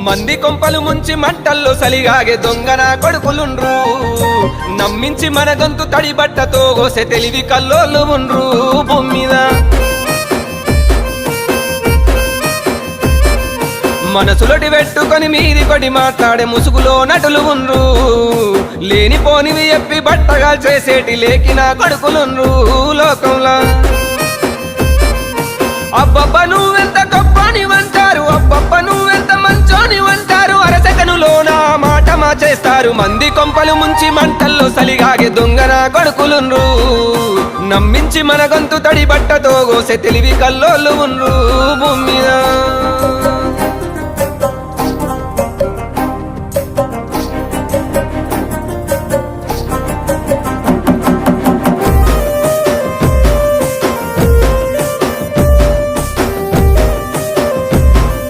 మంది కొంపలు ముంచి మంటల్లో సలిగాగే దొంగన కొడుకులుండ్రు నమ్మించి మన గొంతు తడి బట్టతో గోసె తెలివి కల్లోళ్ళు ఉండ్రు భూమి మీద మనసులటి పెట్టుకొని మీది కొడి మాట్లాడే ముసుగులో నటులు ఉండ్రు లేనిపోనివి చెప్పి బట్టగా చేసేటి లేకిన కొడుకులుండ్రు లోకంలో అబ్బబ్బ నువ్వెంత గొప్పని వంటారు అబ్బబ్బ నువ్వెంత మంచోని వంటారు అరసకనులోన మాట చేస్తారు మంది కొంపలు ముంచి మంటల్లో సలిగాగే దొంగన కొడుకులుండ్రు నమ్మించి మన గొంతు తడి బట్టతో గోసె తెలివి కల్లోళ్ళు ఉండ్రు భూమి మీద